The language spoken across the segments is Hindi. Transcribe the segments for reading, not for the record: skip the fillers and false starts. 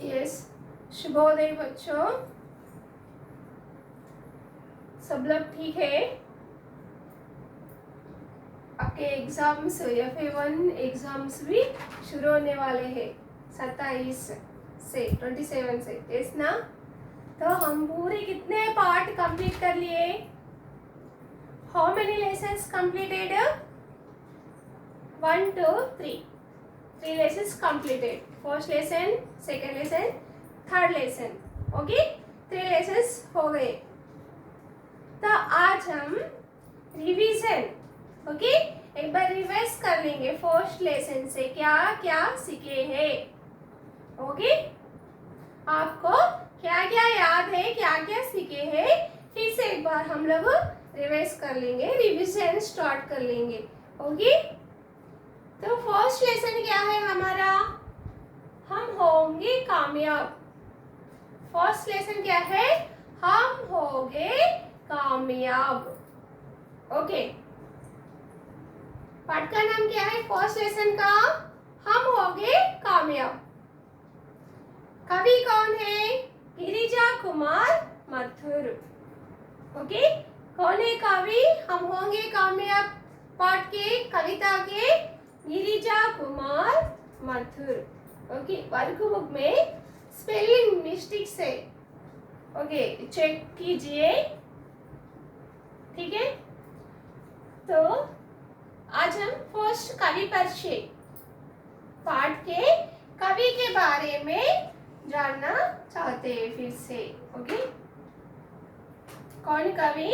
यस, शुभोदय बच्चों, सब लोग ठीक है। आपके एग्जाम्स FA1 एग्जाम्स भी शुरू होने वाले हैं 27 से 27 से, यस ना। तो हम पूरे कितने पार्ट कंप्लीट कर लिए? How many lessons completed? 1 2 3 3 lessons completed. First lesson, second lesson, third lesson, okay 3 lessons हो गए। तो आज हम रिवीजन, ओके एक बार रिवाइज कर लेंगे फर्स्ट लेसन से क्या क्या सीखे हैं। ओके आपको क्या क्या याद है, क्या क्या सीखे हैं, फिर से एक बार हम लोग रिवाइज कर लेंगे, रिवीजन स्टार्ट कर लेंगे। ओके तो फर्स्ट लेसन क्या है हमारा? हम होंगे कामयाब। फर्स्ट लेसन क्या है? हम होंगे कामयाब। ओके पाठ का नाम क्या है फर्स्ट लेसन का? हम होंगे कामयाब। कवि कौन है? गिरिजा कुमार माथुर। ओके कौन है कवि? हम होंगे कामयाब पाठ के कविता के गिरिजा कुमार माथुर। ओके वर्कबुक में स्पेलिंग मिस्टेक्स है, ओके चेक कीजिए, ठीक है। तो आज हम फर्स्ट कवि परिचय पाठ के कवि के बारे में जानना चाहते हैं फिर से। ओके कौन कवि?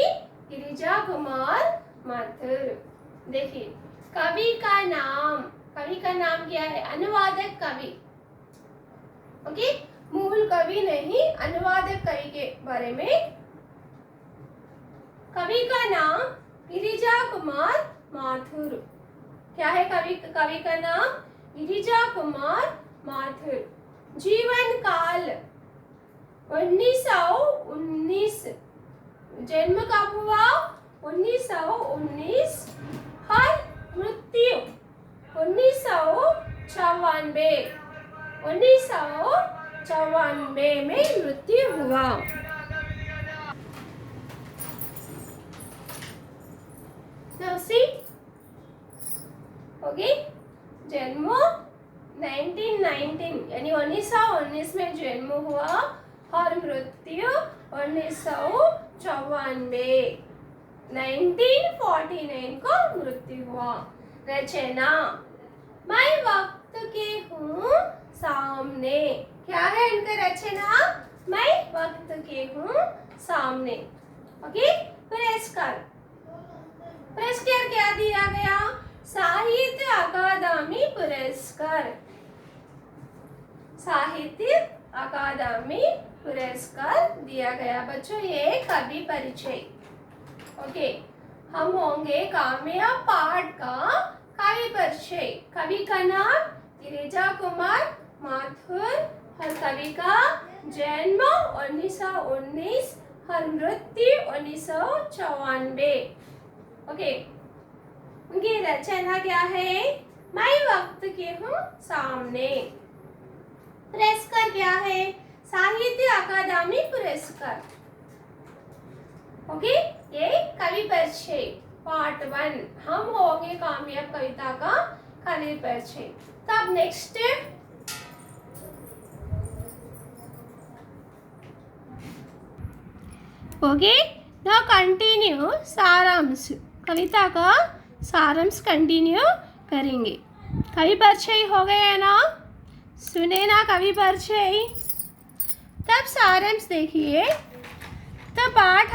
गिरिजा कुमार माथुर। देखिए कवि का नाम, कवि का नाम क्या है? अनुवादक कवि। ओके मूल कवि नहीं, अनुवादक कवि के बारे में। कवि का नाम गिरिजा कुमार माथुर। क्या है कवि का नाम? गिरिजा कुमार माथुर। जीवन काल 1919। जन्म कब हुआ? 1919। हर मृत्यु 1994। 1994 में मृत्यु हुआ। ओके जन्म 1919 यानी 1919 में जन्म हुआ और मृत्यु 1994 1949 को मृत्यु हुआ। रचना मैं वक्त के हूँ सामने। क्या है इनका रचना? मैं वक्त के हूँ सामने। ओके पुरस्कार क्या दिया गया? साहित्य अकादमी पुरस्कार। साहित्य अकादमी पुरस्कार दिया गया। बच्चों ये कवि परिचय। ओके हम होंगे कामयाब पाठ का कवि परिचय। कवि का नाम गिरिजा कुमार माथुर और कवि का जन्म 1919 और मृत्यु 1994। ओके उनकी रचना क्या है? मैं वक्त के हूँ सामने। पुरस्कार क्या है? साहित्य अकादमी पुरस्कार। ओके ये कवि परिचय पार्ट 1 हम होंगे कामयाब कविता का कवि परिचय। तब नेक्स्ट ओके द कंटिन्यू सारांश। कविता का सारांश कंटिन्यू करेंगे। कवि परिचय हो गया ना? सुने ना कवि परिचय। तब सारांश देखिए। तो पाठ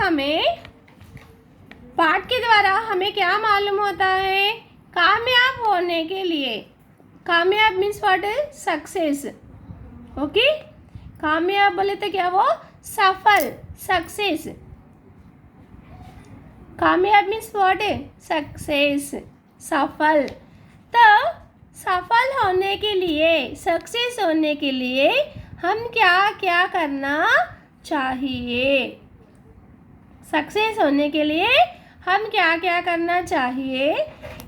के द्वारा हमें क्या मालूम होता है? कामयाब होने के लिए, कामयाब मीन्स व्हाट? सक्सेस। ओके कामयाब बोले तो क्या? वो सफल, सक्सेस। कामयाब मीन्स व्हाट? सक्सेस, सफल। तो सफल होने के लिए, सक्सेस होने के लिए हम क्या क्या करना चाहिए? सक्सेस होने के लिए हम क्या क्या करना चाहिए?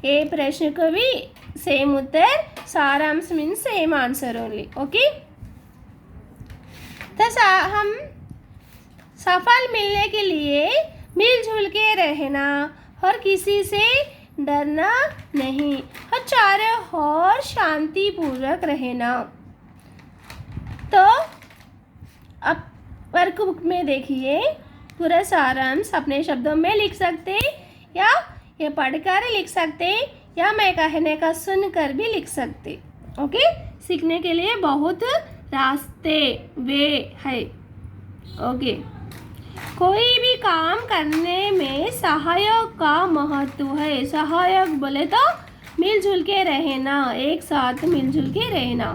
ये प्रश्न को भी सेम उत्तर, सारांश means same answer only. Okay तो हम सफल मिलने के लिए मिलजुल के रहना और किसी से डरना नहीं और चारों ओर शांति पूर्वक रहना। तो अब वर्क बुक में देखिए, पूरा सारांश अपने शब्दों में लिख सकते या ये पढ़कर लिख सकते या मैं कहने का सुनकर भी लिख सकते। ओके, सीखने के लिए बहुत रास्ते वे है। ओके, कोई भी काम करने में सहायक का महत्व है। सहायक बोले तो मिलजुल के रहना, एक साथ मिलजुल के रहना,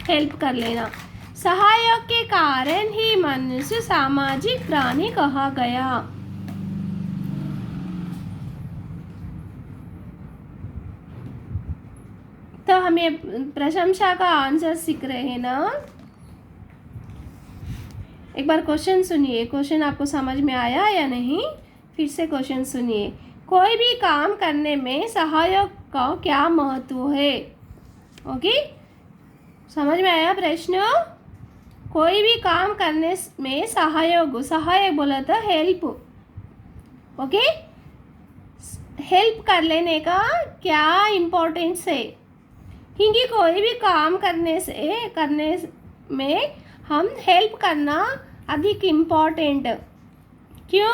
हेल्प कर लेना। सहायक के कारण ही मनुष्य सामाजिक प्राणी कहा गया। तो हम ये प्रशंसा का आंसर सीख रहे हैं ना। एक बार क्वेश्चन सुनिए, क्वेश्चन आपको समझ में आया या नहीं? फिर से क्वेश्चन सुनिए। कोई भी काम करने में सहायक का क्या महत्व है? ओके, समझ में आया प्रश्न? कोई भी काम करने में सहायक, सहायक बोला था हेल्प। ओके, हेल्प कर लेने का क्या इम्पोर्टेंस है? क्योंकि कोई भी काम करने में हम हेल्प करना अधिक इम्पोर्टेंट। क्यों?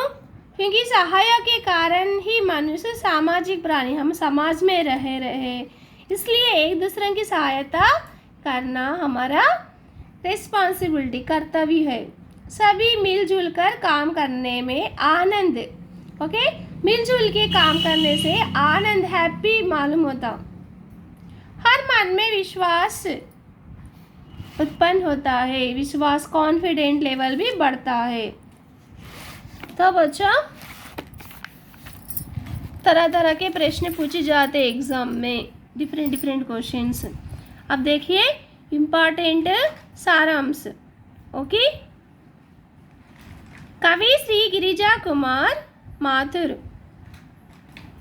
क्योंकि सहायक के कारण ही मनुष्य सामाजिक प्राणी, हम समाज में रहे इसलिए एक दूसरे की सहायता करना हमारा रिस्पॉन्सिबिलिटी, कर्तव्य है। सभी मिलजुल कर काम करने में आनंद, ओके, मिलजुल के काम करने से आनंद, हैप्पी मालूम होता। हर मन में विश्वास उत्पन्न होता है, विश्वास, कॉन्फिडेंट लेवल भी बढ़ता है। तो बच्चों, तरह तरह के प्रश्न पूछे जाते एग्जाम में, डिफरेंट क्वेश्चंस। अब देखिए इम्पोर्टेंट सारांश। ओके, कवि श्री गिरिजा कुमार माथुर।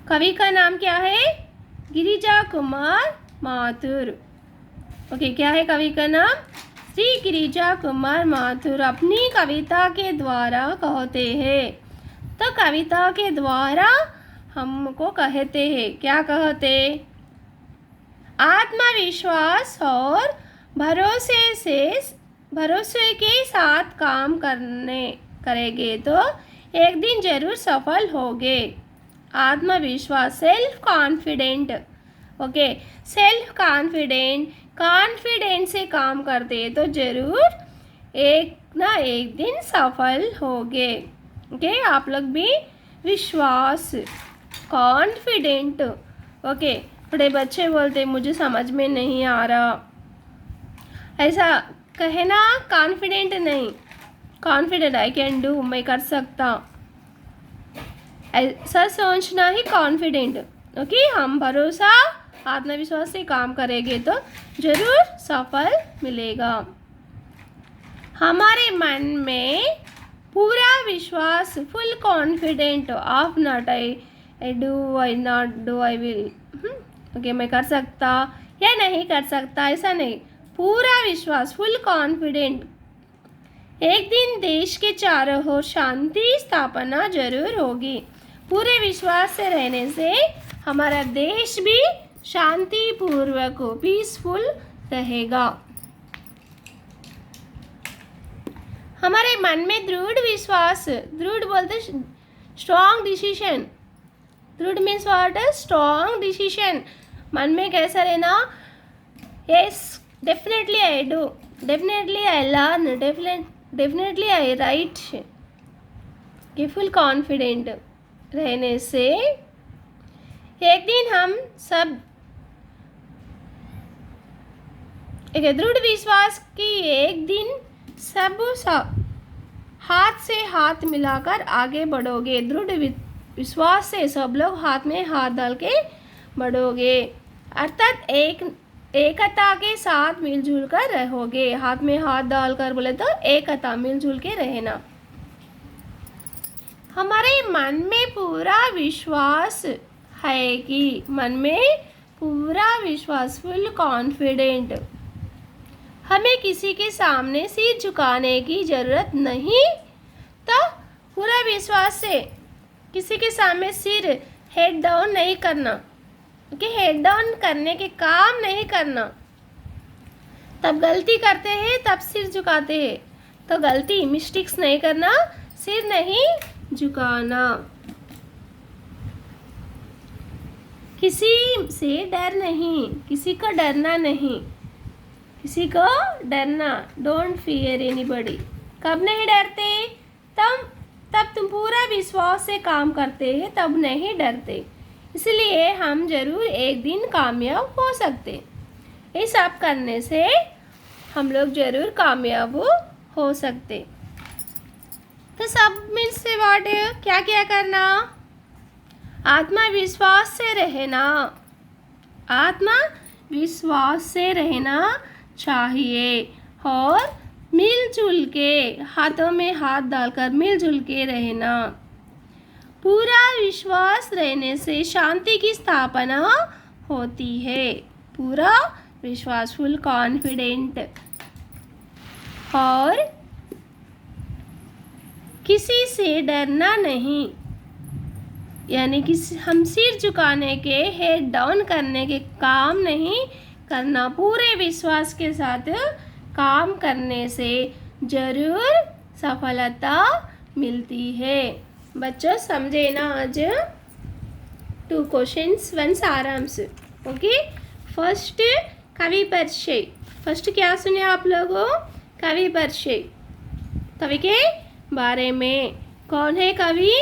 कवि का नाम क्या है? गिरिजा कुमार माथुर। ओके, क्या है कवि का नाम? श्री गिरिजा कुमार माथुर। अपनी कविता के द्वारा कहते हैं, तो कविता के द्वारा हमको कहते हैं, क्या कहते? आत्मविश्वास और भरोसे के साथ काम करेंगे तो एक दिन जरूर सफल होगे। आत्मविश्वास, self confident. Okay, self confidence से काम करते तो जरूर एक ना एक दिन सफल होगे। ओके, आप लोग भी विश्वास, कॉन्फिडेंट। ओके, बड़े बच्चे बोलते मुझे समझ में नहीं आ रहा, ऐसा कहना कॉन्फिडेंट नहीं। कॉन्फिडेंट, आई कैन डू, मैं कर सकता, ऐसा सोचना ही कॉन्फिडेंट। ओके, हम भरोसा, आत्मविश्वास से काम करेंगे तो जरूर सफल मिलेगा। हमारे मन में पूरा विश्वास, full confident of not, I do, I not do, I will. Okay, मैं कर सकता या नहीं कर सकता, ऐसा नहीं, पूरा विश्वास, फुल कॉन्फिडेंट। एक दिन देश के चारों ओर शांति स्थापना जरूर होगी। पूरे विश्वास से रहने से हमारा देश भी शांति पूर्वक, पीसफुल रहेगा। हमारे मन में दृढ़ विश्वास, दृढ़ बोलते स्ट्रॉन्ग डिसीजन, दृढ़ मीन्स व्हाट? Strong decision. मन में कैसा रहना? Yes, definitely I do, definitely I learn, definitely I right. ये फुल कॉन्फिडेंट रहने से एक दिन हम सब, एक दृढ़ विश्वास कि एक दिन सब हाथ से हाथ मिलाकर आगे बढ़ोगे। दृढ़ विश्वास से सब लोग हाथ में हाथ डाल के बढ़ोगे, अर्थात एकता के साथ मिलजुल कर रहोगे। हाथ में हाथ डालकर बोले तो एकता, मिलजुल के रहना। हमारे मन में पूरा विश्वास है कि मन में पूरा विश्वास, फुल कॉन्फिडेंट हमें किसी के सामने सिर झुकाने की ज़रूरत नहीं। तो पूरा विश्वास से किसी के सामने सिर हेड डाउन नहीं करना, ओके, हेड डाउन करने के काम नहीं करना। तब गलती करते हैं तब सिर झुकाते हैं, तो गलती मिस्टेक्स नहीं करना, सिर नहीं झुकाना। किसी से डर नहीं, किसी को डरना नहीं, किसी को डरना, डोंट फियर एनीबॉडी। कब नहीं डरते? तब तुम पूरा विश्वास से काम करते हैं, तब नहीं डरते। इसलिए हम जरूर एक दिन कामयाब हो सकते। ये सब करने से हम लोग जरूर कामयाब हो सकते। तो सब मीन्स से व्हाट है, क्या क्या करना? आत्मविश्वास से रहना, आत्मविश्वास से रहना चाहिए और मिलजुल के, हाथों में हाथ डालकर मिलजुल के रहना। पूरा विश्वास रहने से शांति की स्थापना होती है। पूरा विश्वास, फुल कॉन्फिडेंट। और किसी से डरना नहीं, यानी कि हम सिर झुकाने के, हेड डाउन करने के काम नहीं करना। पूरे विश्वास के साथ काम करने से जरूर सफलता मिलती है। बच्चों समझे ना आज 2 क्वेश्चंस 1 सारांश। ओके, फर्स्ट कवि परिचय। फर्स्ट क्या सुने आप लोगों? कवि परिचय, कवि के बारे में। कौन है कवि?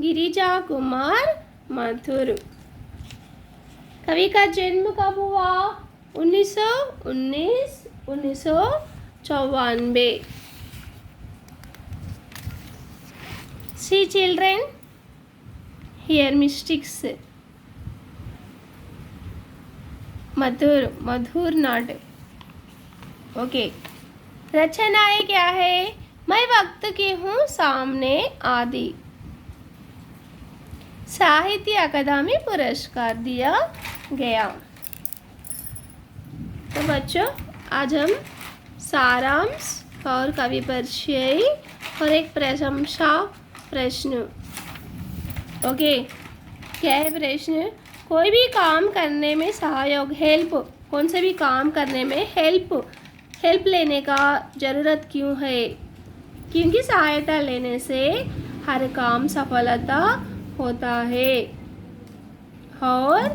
गिरिजा कुमार माथुर। कवि का जन्म कब हुआ? 1994। See children, here mistakes. मधुर नाट। ओके, रचनाएं क्या है? मैं वक्त की हूँ सामने आदि, साहित्य अकादमी पुरस्कार दिया गया। तो बच्चों आज हम सारांश और कवि परिचय और एक प्रशंसा प्रश्न। ओके, क्या है प्रश्न? कोई भी काम करने में सहयोग, हेल्प, कौन से भी काम करने में हेल्प लेने का ज़रूरत क्यों है? क्योंकि सहायता लेने से हर काम सफलता होता है और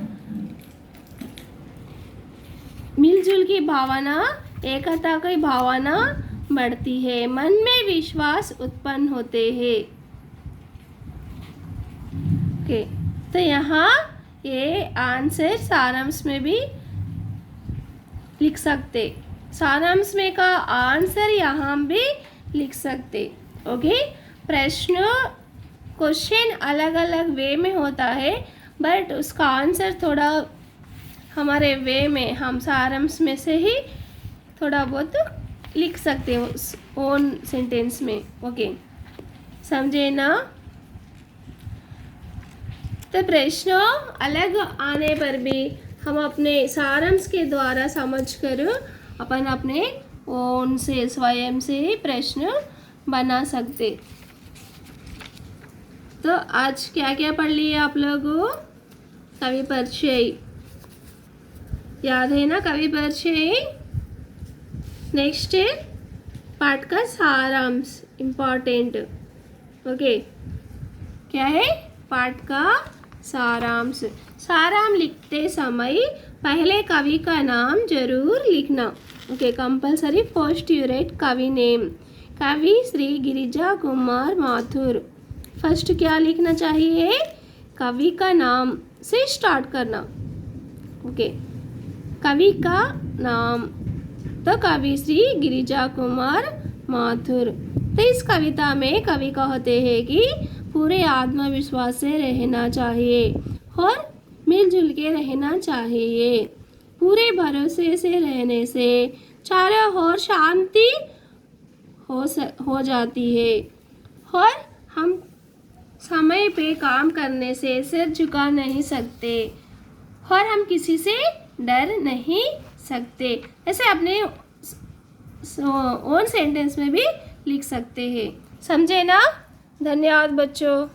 मिलजुल की भावना, एकता की भावना बढ़ती है, मन में विश्वास उत्पन्न होते हैं। ओके, तो यहाँ ये आंसर सारांश में भी लिख सकते, सारांश में का आंसर यहाँ भी लिख सकते। ओके, प्रश्न क्वेश्चन अलग अलग वे में होता है, बट उसका आंसर थोड़ा हमारे वे में, हम सारांश में से ही थोड़ा बहुत लिख सकते हैं उस ओन सेंटेंस में। ओके, समझे ना? तो प्रश्न अलग आने पर भी हम अपने सारांश के द्वारा समझकर अपन अपने ओन से, स्वयं से ही प्रश्न बना सकते। तो आज क्या क्या पढ़ लिए आप लोगों? कवि परिचय याद है ना? कवि परिचय। नेक्स्ट है पाठ का सारांश, इम्पोर्टेंट। ओके, क्या है? पाठ का सारांश। सारांश लिखते समय पहले कवि का नाम जरूर लिखना। Okay, compulsory first you right कवि नेम। कवि श्री गिरिजा कुमार माथुर। फर्स्ट क्या लिखना चाहिए? कवि का नाम से स्टार्ट करना। ओके, कवि का नाम, तो कवि श्री गिरिजा कुमार माथुर। तो इस कविता में कवि कहते हैं कि पूरे आत्मविश्वास से रहना चाहिए और मिलजुल के रहना चाहिए। पूरे भरोसे से रहने से चारों ओर शांति हो जाती है और हम समय पे काम करने से सिर झुका नहीं सकते और हम किसी से डर नहीं सकते। ऐसे अपने ओन सेंटेंस में भी लिख सकते हैं। समझे ना? धन्यवाद बच्चों।